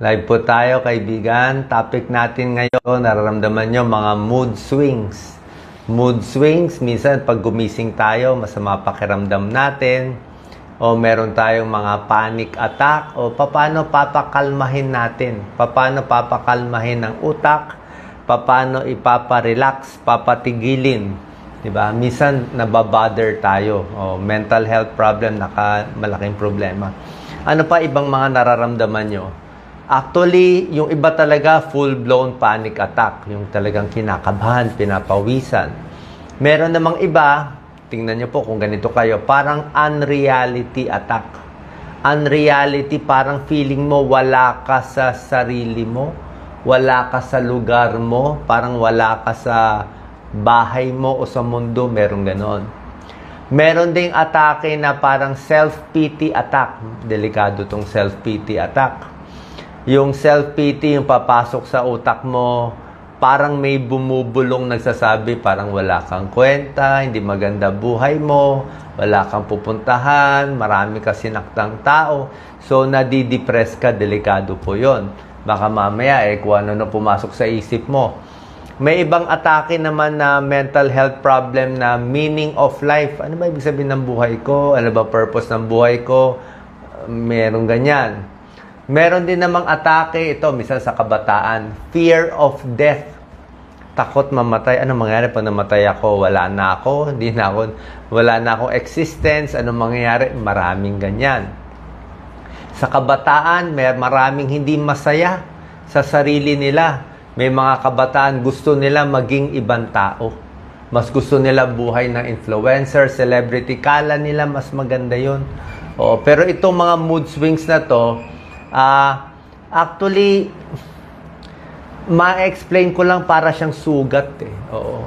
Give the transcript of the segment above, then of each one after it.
Live po tayo, kaibigan. Topic natin ngayon, nararamdaman nyo, mga mood swings. Mood swings, minsan pag gumising tayo, masama pakiramdam natin. O meron tayong mga panic attack. O paano papakalmahin natin? Paano papakalmahin ang utak? Paano ipaparelax, papatigilin? Diba? Minsan nababother tayo. O mental health problem, malaking problema. Ano pa ibang mga nararamdaman nyo? Actually, yung iba talaga full-blown panic attack. Yung talagang kinakabahan, pinapawisan. Meron namang iba, tingnan nyo po kung ganito kayo, parang unreality attack. Unreality, parang feeling mo wala ka sa sarili mo, wala ka sa lugar mo, parang wala ka sa bahay mo o sa mundo, meron ganon. Meron ding atake na parang self-pity attack. Delikado tong self-pity attack. Yung self-pity, yung papasok sa utak mo, parang may bumubulong nagsasabi, parang wala kang kwenta, hindi maganda buhay mo, wala kang pupuntahan, marami ka sinaktang tao. So, nadidepress ka, delikado po yon. Baka mamaya, kung ano na pumasok sa isip mo. May ibang atake naman na mental health problem na meaning of life. Ano ba ibig sabihin ng buhay ko? Ano ba purpose ng buhay ko? Merong ganyan. Meron din namang atake, ito, misal sa kabataan, fear of death. Takot mamatay. Ano mangyayari pag namatay ako? Wala na ako, wala na akong existence. Ano mangyayari? Maraming ganyan. Sa kabataan, maraming hindi masaya sa sarili nila. May mga kabataan, gusto nila maging ibang tao. Mas gusto nila buhay ng influencer, celebrity. Kala nila mas maganda yun. Oo, pero itong mga mood swings na to, actually, ma-explain ko lang para siyang sugat eh. Oo.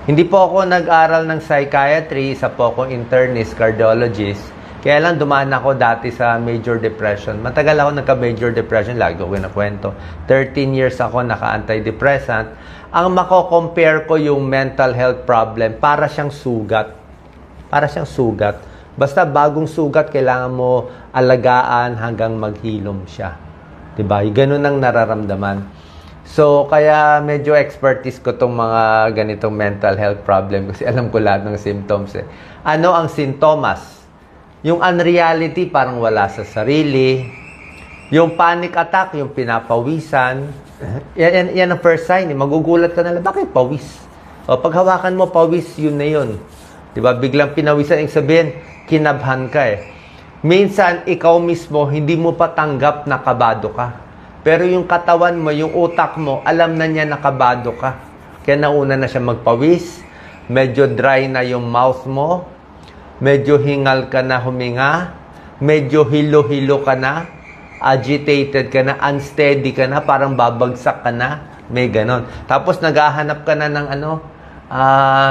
Hindi po ako nag-aral ng psychiatry, isa po akong internist, cardiologist. Kaya lang dumaan ako dati sa major depression. Matagal ako nagka-major depression, lagi ko kinakwento. 13 years ako naka-antidepressant. Ang mako-compare ko yung mental health problem, para siyang sugat. Para siyang sugat. Basta bagong sugat, kailangan mo alagaan hanggang maghilom siya. Diba? Ganun ang nararamdaman. So, kaya medyo expertise ko tong mga ganitong mental health problem kasi alam ko lahat ng symptoms eh. Ano ang sintomas? Yung unreality, parang wala sa sarili. Yung panic attack, yung pinapawisan. Yan ang first sign. Magugulat ka na lang, bakit pawis? O, pag hawakan mo, pawis, yun na yun. Diba? Biglang pinawisan, yung sabihin, kinabhan ka eh. Minsan, ikaw mismo, hindi mo pa tanggap na kabado ka. Pero yung katawan mo, yung utak mo, alam na niya na kabado ka. Kaya nauna na siya magpawis, medyo dry na yung mouth mo, medyo hingal ka na huminga, medyo hilo-hilo ka na, agitated ka na, unsteady ka na, parang babagsak ka na, may ganon. Tapos naghahanap ka na ng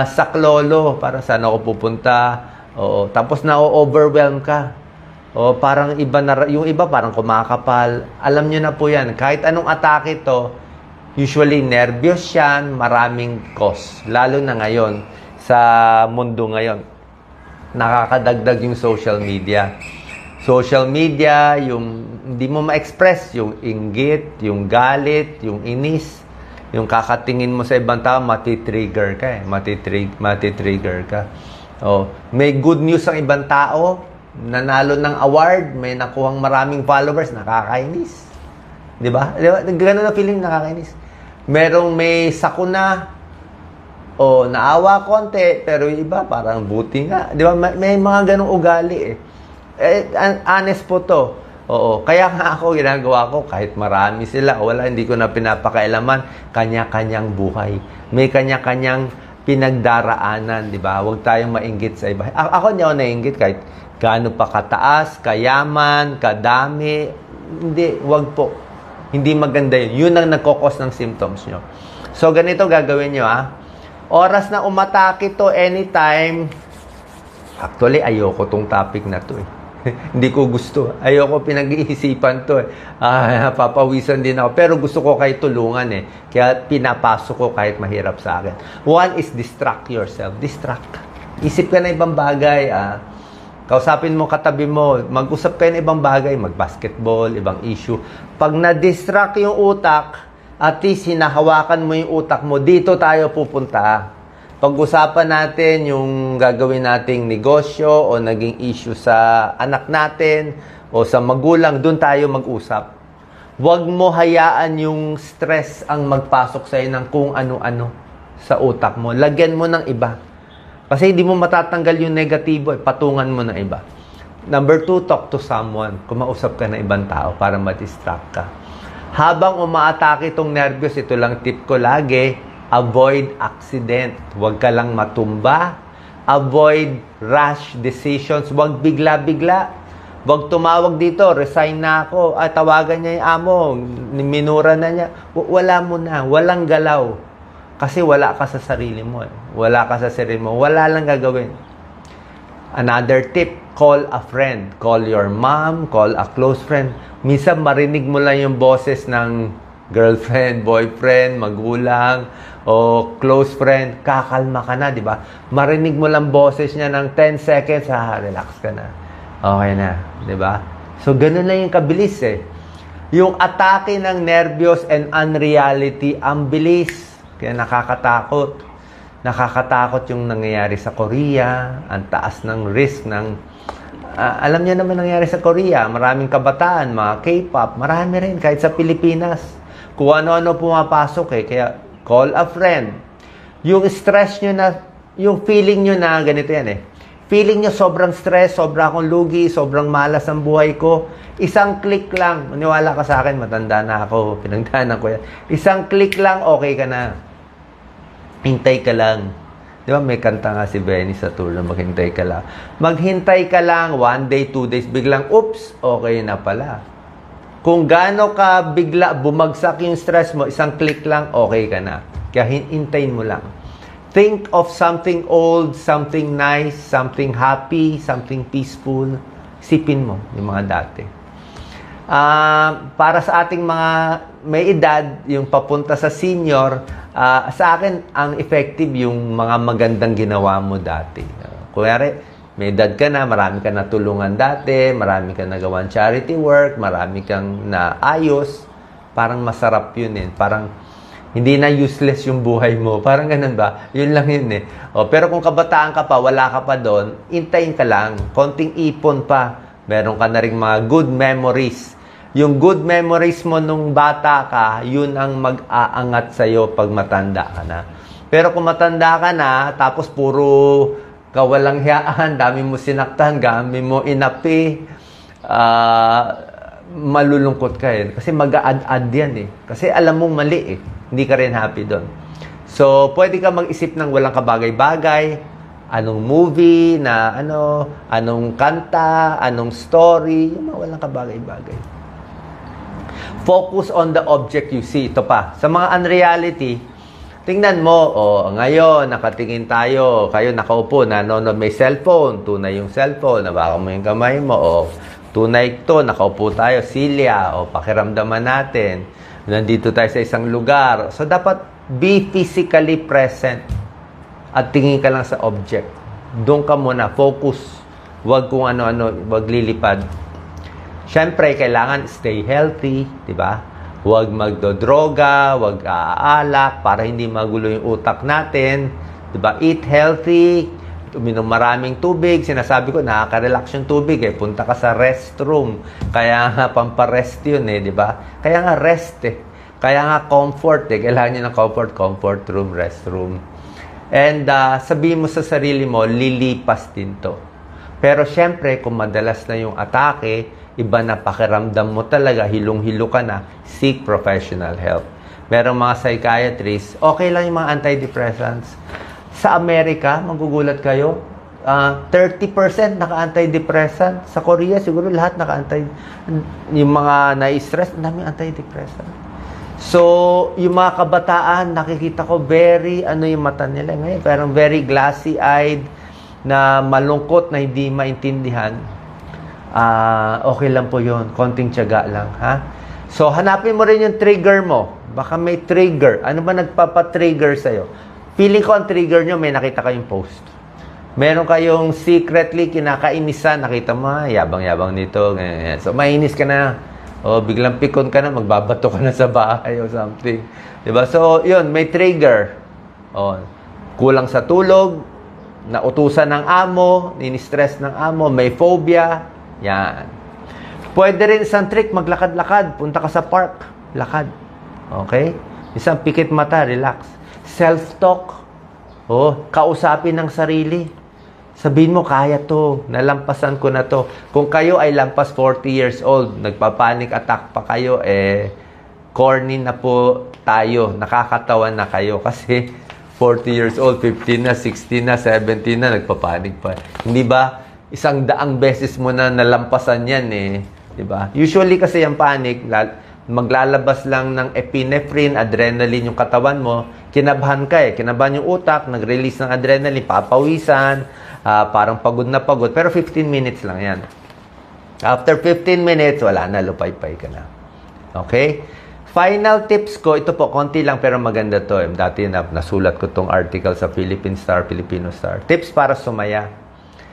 saklolo, parang saan ako pupunta. Oo. Tapos na-overwhelm ka. O parang iba na, yung iba parang kumakapal. Alam nyo na po yan. Kahit anong atake to, usually nervyos yan, maraming cause. Lalo na ngayon, sa mundo ngayon. Nakakadagdag yung social media. Social media, yung hindi mo ma-express, yung inggit, yung galit, yung inis, yung kakatingin mo sa ibang tao, matitrigger ka eh. Matitrigger ka. Oh, may good news ang ibang tao, nanalo ng award, may nakuhang maraming followers, nakakainis. 'Di ba? Ganun na feeling, nakakainis. Merong may sakuna, o naawa konti, pero yung iba parang buti nga. 'Di ba? May mga ganung ugali eh. Honest po 'to. Oo, kaya nga ako ginagawa ko kahit marami sila, wala, hindi ko na pinapakailaman, kanya-kanyang buhay. May kanya-kanyang pinagdaraanan, 'di ba? Huwag tayong mainggit sa iba. Ako hindi ako nainggit kahit gaano pa kataas, kayaman, kadami. Hindi, wag po. Hindi maganda yun. Yun ang nagkokos ng symptoms nyo. So, ganito gagawin nyo, Oras na umatake to anytime. Actually, ayoko tong topic na to, Hindi ko gusto. Ayoko pinag-iisipan to, papawisan din ako. Pero gusto ko kayo tulungan, Kaya pinapasok ko kahit mahirap sa akin. One is distract yourself. Distract. Isip ka na ibang bagay, Kausapin mo katabi mo, mag-usap kayo ng ibang bagay, mag-basketball, ibang issue. Pag na-distract yung utak, at least hinahawakan mo yung utak mo, dito tayo pupunta. Pag-usapan natin yung gagawin nating negosyo o naging issue sa anak natin o sa magulang, doon tayo mag-usap. Huwag mo hayaan yung stress ang magpasok sa'yo ng kung ano-ano sa utak mo. Lagyan mo ng iba. Kasi hindi mo matatanggal yung negatibo, patungan mo ng iba. Number 2, talk to someone. Kumausap ka ng ibang tao para ma-distract ka. Habang umaatake itong nervyos, ito lang tip ko lagi, avoid accident. Huwag ka lang matumba. Avoid rash decisions. Huwag bigla-bigla. Huwag tumawag dito, resign na ako. Tawagan niya yung amo, minura na niya. Wala mo na, walang galaw. Kasi wala ka sa sarili mo. Wala ka sa sarili mo. Wala lang gagawin. Another tip, call a friend. Call your mom, call a close friend. Minsan marinig mo lang yung boses ng girlfriend, boyfriend, magulang, o close friend. Kakalma ka na, di ba? Marinig mo lang boses niya ng 10 seconds, relax ka na. Okay na, di ba? So, ganun lang yung kabilis eh. Yung atake ng nervyos and unreality, ang bilis. Kaya nakakatakot. Nakakatakot yung nangyayari sa Korea. Ang taas ng risk ng... alam niyo naman nangyayari sa Korea. Maraming kabataan, mga K-pop. Marami rin, kahit sa Pilipinas. Kung ano-ano pumapasok eh. Kaya call a friend. Yung stress nyo na... Yung feeling nyo na ganito yan eh. Feeling nyo sobrang stress, sobrang akong lugi, sobrang malas ang buhay ko. Isang click lang. Maniwala ka sa akin, matanda na ako. Pinagdaanan ko yan. Isang click lang, okay ka na. Hintay ka lang. Di ba may kanta nga si Benny sa tour na maghintay ka lang. Maghintay ka lang, 1 day, 2 days, biglang, oops, okay na pala. Kung gaano ka bigla bumagsak yung stress mo, isang click lang, okay ka na. Kaya hintayin mo lang. Think of something old, something nice, something happy, something peaceful. Sipin mo yung mga dati. Para sa ating mga may edad, yung papunta sa senior, sa akin, ang effective yung mga magandang ginawa mo dati. Kunyari, may edad ka na, marami ka natulungan dati, marami ka nagawang charity work, marami kang naayos, parang masarap yun eh. Parang hindi na useless yung buhay mo. Parang ganun ba? Yun lang yun eh. Pero kung kabataan ka pa, wala ka pa doon, intayin ka lang, konting ipon pa, meron ka na rin mga good memories. Yung good memories mo nung bata ka, yun ang mag-aangat sa'yo pag matanda ka na. Pero kung matanda ka na, tapos puro kawalang hiyaan, dami mo sinaktan, dami mo inapi, malulungkot ka eh. Kasi mag-a-add yan eh. Kasi alam mong mali eh. Hindi ka rin happy doon. So, pwede ka mag-isip ng walang kabagay-bagay, anong movie, na anong kanta, anong story, yung mga walang kabagay-bagay. Focus on the object you see. Ito pa. Sa mga unreality, tingnan mo, ngayon, nakatingin tayo, kayo nakaupo, nanonood, may cellphone, tunay yung cellphone, nabakan mo yung kamay mo, tunay ito, nakaupo tayo, silya, pakiramdaman natin, nandito tayo sa isang lugar. So, dapat be physically present at tingin ka lang sa object. Doon ka muna, focus. Huwag kung ano-ano, huwag lilipad. Siyempre, kailangan stay healthy, di ba? Huwag magdodroga, huwag aalak para hindi magulo yung utak natin. Di ba? Eat healthy, uminom maraming tubig. Sinasabi ko, nakaka-relax yung tubig eh. Punta ka sa restroom. Kaya nga, pamparest yun eh, di ba? Kaya nga, rest eh. Kaya nga, comfort eh. Kailangan nyo ng comfort room, restroom. And sabihin mo sa sarili mo, lilipas din to. Pero syempre, kung madalas na yung atake, iba na pakiramdam mo talaga, hilong-hilo ka na, seek professional help. Merong mga psychiatrists, okay lang yung mga antidepressants. Sa Amerika, magugulat kayo, 30% naka-antidepressant. Sa Korea, siguro lahat yung mga na-stress, ang daming antidepressant. So, yung mga kabataan, nakikita ko yung mata nila ngayon, parang very glassy-eyed, na malungkot, na hindi maintindihan. Okay lang po yun. Konting tiyaga lang, ha? So, hanapin mo rin yung trigger mo. Baka may trigger. Ano ba nagpapatrigger sa'yo? Feeling ko ang trigger nyo, may nakita kayong post. Meron kayong secretly kinakainisan, nakita mo, yabang-yabang nito, ganyan. So, mainis ka na. O, biglang pikon ka na, magbabato ka na sa bahay o something. Diba? So, yun, may trigger. O, kulang sa tulog, nautusan ng amo, nini-stress ng amo, may phobia. Yan. Pwede rin isang trick, maglakad-lakad. Punta ka sa park, lakad. Okay? Isang pikit mata, relax. Self-talk. O, kausapin ng sarili. Sabihin mo, kaya to. Nalampasan ko na to. Kung kayo ay lampas 40 years old, nagpa-panic attack pa kayo, corny na po tayo. Nakakatawa na kayo kasi 40 years old, 15 na, 16 na, 17 na, nagpa-panic pa. Hindi ba? 100 beses mo na nalampasan yan Di ba? Usually kasi yung panic, maglalabas lang ng epinephrine, adrenaline yung katawan mo, kinabahan ka kinabahan yung utak, nag-release ng adrenaline, papawisan, parang pagod na pagod, pero 15 minutes lang yan. After 15 minutes, wala na, lupay-pay ka na. Okay? Final tips ko, ito po, konti lang pero maganda to. Dati nasulat ko tong article sa Philippine Star, Filipino Star. Tips para sumaya.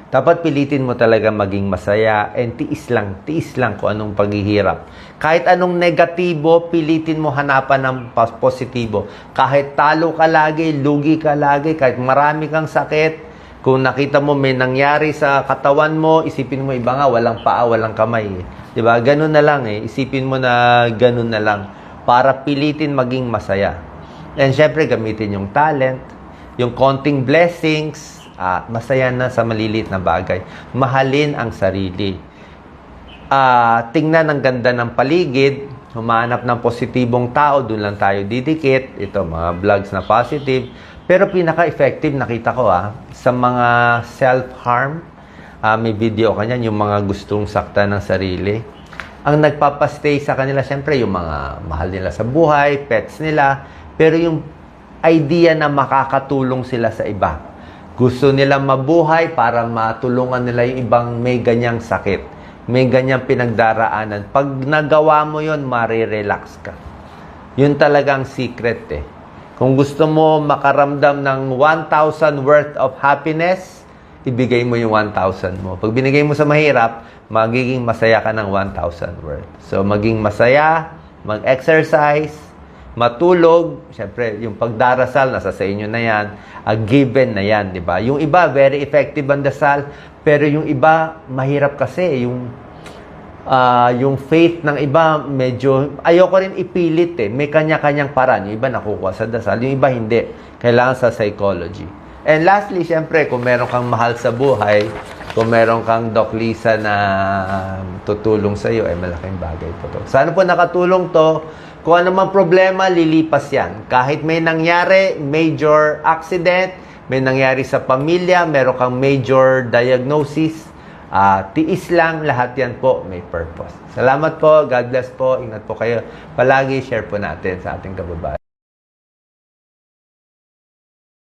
Dapat pilitin mo talaga maging masaya and tiis lang kung anong paghihirap. Kahit anong negatibo, pilitin mo hanapan ng positibo. Kahit talo ka lagi, lugi ka lagi, kahit marami kang sakit, kung nakita mo may nangyari sa katawan mo, isipin mo iba nga, walang paa, walang kamay. Diba? Ganun na lang Isipin mo na ganun na lang para pilitin maging masaya. And syempre, gamitin yung talent, yung konting blessings, masaya na sa maliliit na bagay. Mahalin ang sarili. Tingnan ang ganda ng paligid, humanap ng positibong tao, doon lang tayo didikit. Ito, mga vlogs na positive. Pero pinaka-effective, nakita ko sa mga self-harm, may video kanyan, yung mga gustong sakta ng sarili. Ang nagpapastay sa kanila, syempre, yung mga mahal nila sa buhay, pets nila, pero yung idea na makakatulong sila sa iba. Gusto nila mabuhay para matulungan nila yung ibang may ganyang sakit, may ganyang pinagdaraanan. Pag nagawa mo yon, marirelax ka. Yun talagang secret Kung gusto mo makaramdam ng 1,000 worth of happiness, ibigay mo yung 1,000 mo. Pag binigay mo sa mahirap, magiging masaya ka ng 1,000 worth. So, maging masaya, mag-exercise, matulog. Siyempre, yung pagdarasal, nasa sa inyo na yan. Given na yan, di ba? Yung iba, very effective ang dasal. Pero yung iba, mahirap kasi. Yung faith ng iba, medyo, ayoko rin ipilit May kanya-kanyang paraan. Yung iba nakukuha sa dasal, yung iba hindi. Kailangan sa psychology. And lastly, syempre, kung meron kang mahal sa buhay, kung meron kang Doc Lisa na tutulong sa iyo, malaking bagay po to. Sana po nakatulong to. Kung ano mang problema, lilipas yan. Kahit may nangyari, major accident, may nangyari sa pamilya, meron kang major diagnosis, tiis lang, lahat yan po may purpose. Salamat po, God bless po, ingat po kayo. Palagi share po natin sa ating kababayan.